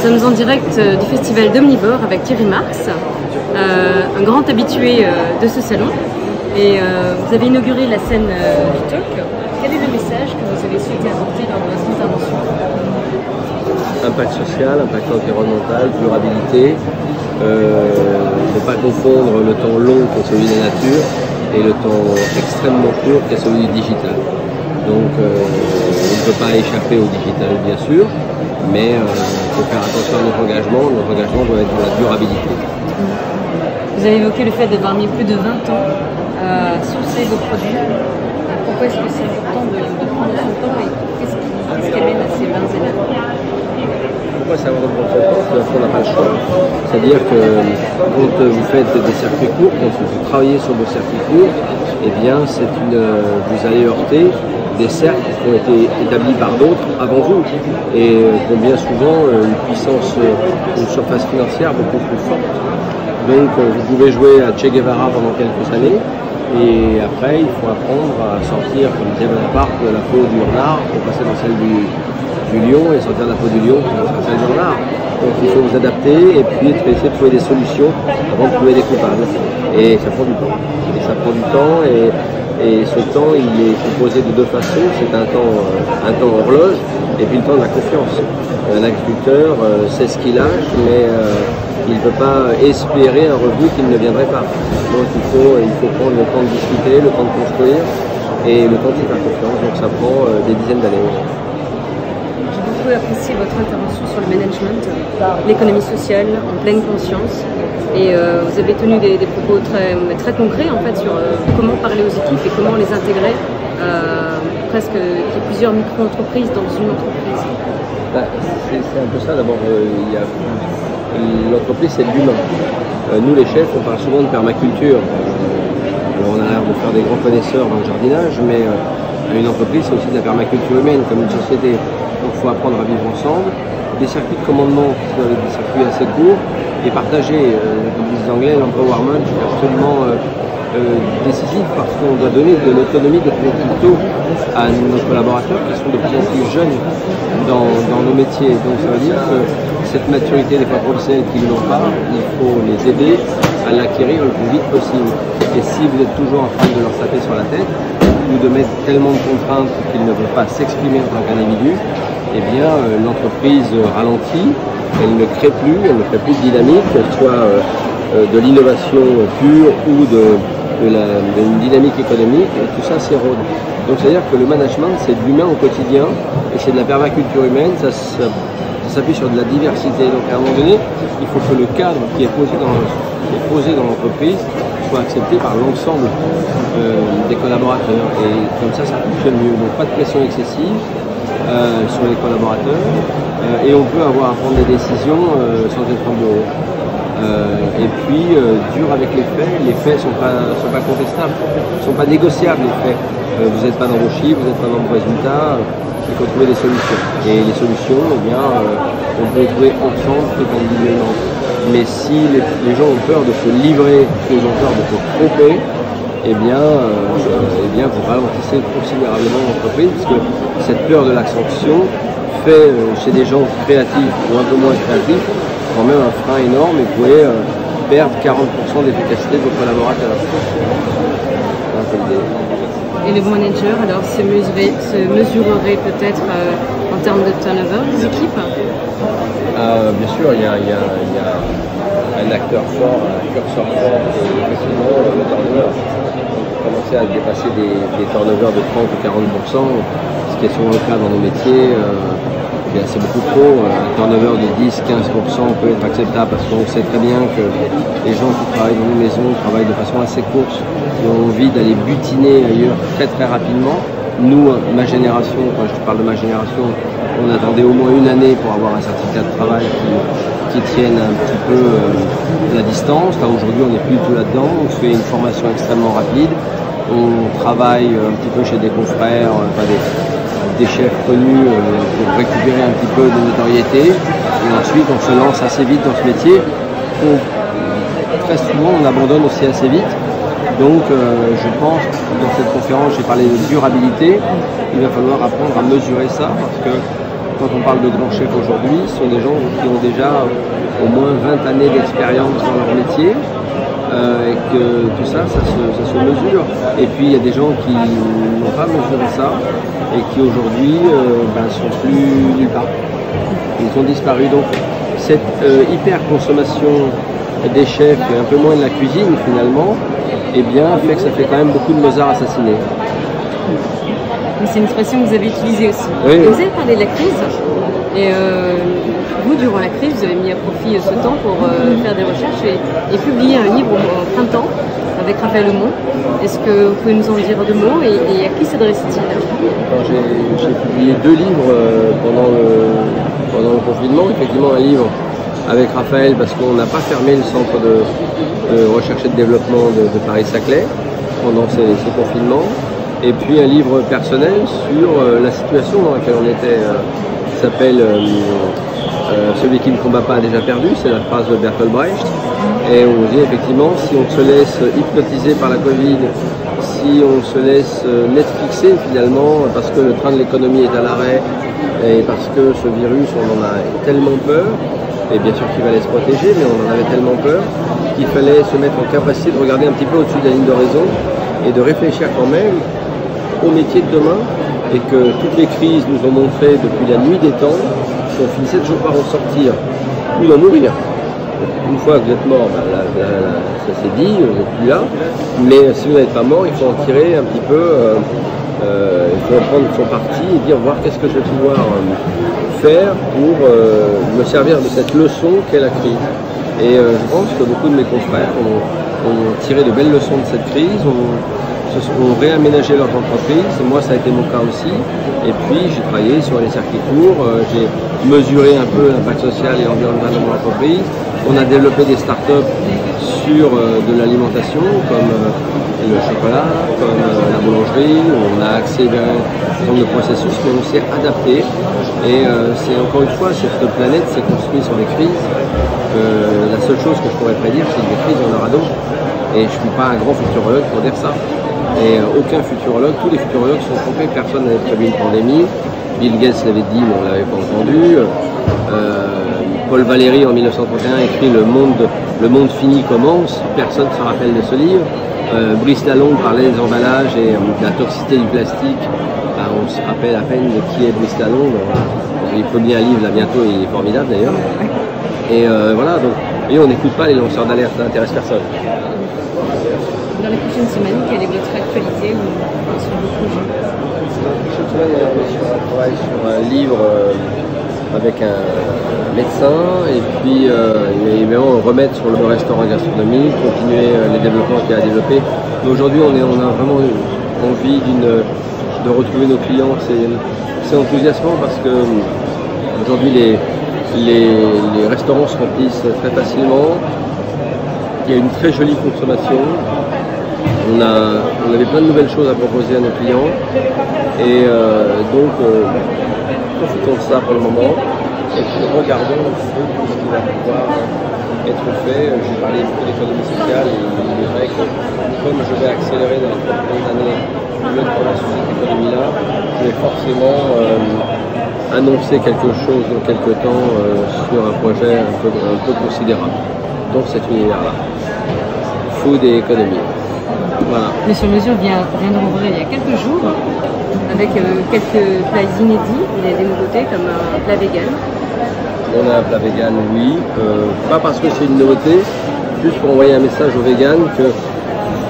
Nous sommes en direct du festival d'Omnivore avec Thierry Marx, un grand habitué de ce salon. Et vous avez inauguré la scène du talk. Quel est le message que vous avez souhaité apporter lors de votre intervention? Impact social, impact environnemental, durabilité. Ne pas confondre le temps long qui est celui de la nature et le temps extrêmement court qui est celui du digital. Donc on ne peut pas échapper au digital bien sûr, mais il faut faire attention à notre engagement. Notre engagement doit être dans la durabilité. Vous avez évoqué le fait d'avoir mis plus de 20 ans à sourcer vos produits. Pourquoi est-ce que c'est important de prendre son temps et qu'est-ce qui amène à ces 20 années? Pourquoi ça va prendre son temps? Parce qu'on n'a pas le choix. C'est-à-dire que quand vous faites des circuits courts, quand vous travaillez sur vos circuits courts, eh bien vous allez heurter des cercles qui ont été établis par d'autres avant vous et qui ont bien souvent une puissance, une surface financière beaucoup plus forte. Donc vous pouvez jouer à Che Guevara pendant quelques années et après il faut apprendre à sortir, comme disait Bonaparte, de la peau du renard pour passer dans celle du lion et sortir de la peau du lion pour passer dans celle du renard. Donc il faut vous adapter et puis essayer de trouver des solutions avant de trouver des coupables. Et ça prend du temps. Et ça prend du temps et ce temps il est composé de deux façons. C'est un temps horloge et puis le temps de la confiance. Un agriculteur sait ce qu'il lâche mais il ne peut pas espérer un revenu qu'il ne viendrait pas. Donc il faut prendre le temps de discuter, le temps de construire et le temps de faire confiance. Donc ça prend des dizaines d'années. J'ai beaucoup apprécié votre intervention sur le management, l'économie sociale en pleine conscience. Et vous avez tenu des propos très concrets en fait sur comment parler aux équipes et comment les intégrer presque qu'il y ait plusieurs micro-entreprises dans une entreprise. C'est un peu ça d'abord. L'entreprise c'est de l'humain. Nous les chefs on parle souvent de permaculture. Alors on a l'air de faire des grands connaisseurs dans le jardinage, mais une entreprise c'est aussi de la permaculture humaine comme une société. Donc il faut apprendre à vivre ensemble. Des circuits de commandement qui sont des circuits assez courts et partagés. Comme disent les Anglais, l'empowerment est absolument décisif parce qu'on doit donner de l'autonomie de plus en plus tôt à nos collaborateurs qui sont de plus en plus jeunes dans nos métiers. Donc ça veut dire que cette maturité des fois professionnels qu'ils n'ont pas, il faut les aider à l'acquérir le plus vite possible. Et si vous êtes toujours en train de leur taper sur la tête ou de mettre tellement de contraintes qu'ils ne veulent pas s'exprimer en tant qu'individu, eh bien l'entreprise ralentit, elle ne crée plus de dynamique, qu'elle soit de l'innovation pure ou d'une dynamique économique, et tout ça s'érode. Donc c'est-à-dire que le management c'est de l'humain au quotidien et c'est de la permaculture humaine, ça s'appuie sur de la diversité. Donc à un moment donné, il faut que le cadre qui est posé dans l'entreprise soit accepté par l'ensemble des collaborateurs et comme ça fonctionne mieux. Donc pas de pression excessive sur les collaborateurs et on peut avoir à prendre des décisions sans être en bureau. Et puis dur avec les faits ne sont pas contestables, ne sont pas négociables les faits. Vous n'êtes pas dans vos chiffres, vous n'êtes pas dans vos résultats, il faut trouver des solutions. Et les solutions, eh bien, on peut les trouver ensemble tout individuellement. Mais si les gens ont peur de se livrer, s'ils ont peur de se tromper, eh bien vous ralentissez considérablement l'entreprise, parce que cette peur de la sanction fait chez des gens créatifs ou un peu moins créatifs quand même un frein énorme et vous pouvez perdre 40% d'efficacité de vos collaborateurs. Et le manager alors se mesurerait peut-être en termes de turnover des équipes? Bien sûr, il y a un acteur fort, un curseur fort et effectivement le turnover. Commencer à dépasser des turnovers de 30 ou 40%, ce qui est souvent le cas dans nos métiers, c'est beaucoup trop. Un turnover de 10-15% peut être acceptable parce qu'on sait très bien que les gens qui travaillent dans nos maisons travaillent de façon assez courte et ont envie d'aller butiner ailleurs très rapidement. Nous, ma génération, quand je parle de ma génération, on attendait au moins une année pour avoir un certificat de travail qui tienne un petit peu la distance. Là aujourd'hui on n'est plus du tout là-dedans, on fait une formation extrêmement rapide, on travaille un petit peu chez des confrères, des chefs connus pour récupérer un petit peu de notoriété et ensuite on se lance assez vite dans ce métier. Très souvent on abandonne aussi assez vite. Donc je pense que dans cette conférence j'ai parlé de durabilité, il va falloir apprendre à mesurer ça parce que quand on parle de grands chefs aujourd'hui, ce sont des gens qui ont déjà au moins 20 années d'expérience dans leur métier. Et que tout ça, ça se mesure. Et puis il y a des gens qui n'ont pas mesuré ça et qui aujourd'hui sont plus nulle part. Ils ont disparu. Donc cette hyper-consommation des chefs et un peu moins de la cuisine finalement, eh bien, fait que ça fait quand même beaucoup de Mozart assassinés. Mais c'est une expression que vous avez utilisée aussi. Oui. Vous avez parlé de la crise. Et vous, durant la crise, vous avez mis à profit ce temps pour faire des recherches et publier un livre au printemps avec Raphaël Aumont. Est-ce que vous pouvez nous en dire 2 mots et à qui s'adresse-t-il? J'ai publié 2 livres pendant le confinement. Effectivement, un livre avec Raphaël parce qu'on n'a pas fermé le centre de recherche et de développement de Paris-Saclay pendant ces confinements. Et puis un livre personnel sur la situation dans laquelle on était. S'appelle celui qui ne combat pas a déjà perdu, c'est la phrase de Bertolt Brecht. Et on dit effectivement, si on se laisse hypnotiser par la Covid, si on se laisse Netflixer finalement, parce que le train de l'économie est à l'arrêt, et parce que ce virus, on en a tellement peur, et bien sûr qu'il fallait se protéger, mais on en avait tellement peur, qu'il fallait se mettre en capacité de regarder un petit peu au-dessus de la ligne d'horizon, et de réfléchir quand même au métier de demain, et que toutes les crises nous ont montré depuis la nuit des temps qu'on finissait toujours par en sortir ou d'en mourir. Une fois que vous êtes mort, ça c'est dit, vous n'êtes plus là, mais si vous n'êtes pas mort, il faut en tirer un petit peu, il faut en prendre son parti et dire voir qu'est-ce que je vais pouvoir faire pour me servir de cette leçon qu'est la crise. Et je pense que beaucoup de mes confrères ont tiré de belles leçons de cette crise, ont réaménagé leurs entreprises, et moi ça a été mon cas aussi. Et puis j'ai travaillé sur les circuits courts, j'ai mesuré un peu l'impact social et environnemental de mon entreprise. On a développé des startups sur de l'alimentation comme le chocolat, comme la boulangerie. On a accéléré un certain nombre de processus, mais on s'est adapté. Et c'est encore une fois, cette planète s'est construite sur les crises. La seule chose que je pourrais prédire, c'est que des crises, il y en aura d'autres. Et je ne suis pas un grand futurologue pour dire ça. Et aucun futurologue, tous les futurologues sont trompés, personne n'avait prévu une pandémie. Bill Gates l'avait dit, mais on ne l'avait pas entendu. Paul Valéry en 1931 écrit le monde fini commence, personne ne se rappelle de ce livre. Brice Lalonde parlait des emballages et de la toxicité du plastique. On se rappelle à peine de qui est Brice Lalonde. Il publie un livre là bientôt, il est formidable d'ailleurs. Et voilà, donc, et on n'écoute pas les lanceurs d'alerte, ça n'intéresse personne. Dans les prochaines semaines, quelle est votre actualité sur vos projets? Dans les prochaines semaines, on travaille sur un livre avec un médecin et puis évidemment remettre sur le restaurant gastronomique, continuer les développements qu'il y a à développer. Mais aujourd'hui, on a vraiment envie de retrouver nos clients. C'est enthousiasmant parce que aujourd'hui les restaurants se remplissent très facilement. Il y a une très jolie consommation. On avait plein de nouvelles choses à proposer à nos clients et donc profitons de ça pour le moment et puis regardons un petit peu tout ce qui va pouvoir être fait. J'ai parlé beaucoup d'économie sociale et il est vrai que comme je vais accélérer dans les prochaines années le travail sur cette économie-là, je vais forcément annoncer quelque chose dans quelques temps sur un projet un peu considérable dans cet univers-là, food et économie. Voilà. Le Sur-Mesure vient de rouvrir il y a quelques jours avec quelques plats inédits, des nouveautés comme un plat vegan. On a un plat vegan, oui. Pas parce que c'est une nouveauté, juste pour envoyer un message aux véganes que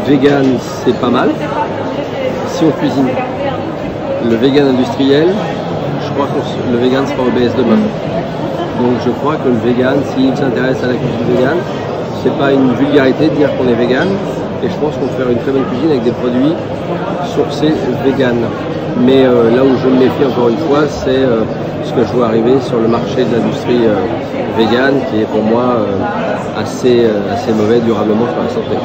vegan c'est pas mal si on cuisine. Le vegan industriel, je crois que le vegan sera obèse demain. Donc je crois que le vegan, s'il s'intéresse à la cuisine vegan, c'est pas une vulgarité de dire qu'on est vegan. Et je pense qu'on peut faire une très bonne cuisine avec des produits sourcés vegan. Mais là où je me méfie encore une fois, c'est ce que je vois arriver sur le marché de l'industrie vegan, qui est pour moi assez mauvais durablement pour la santé.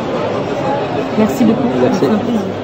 Merci beaucoup. Merci. C'est un plaisir.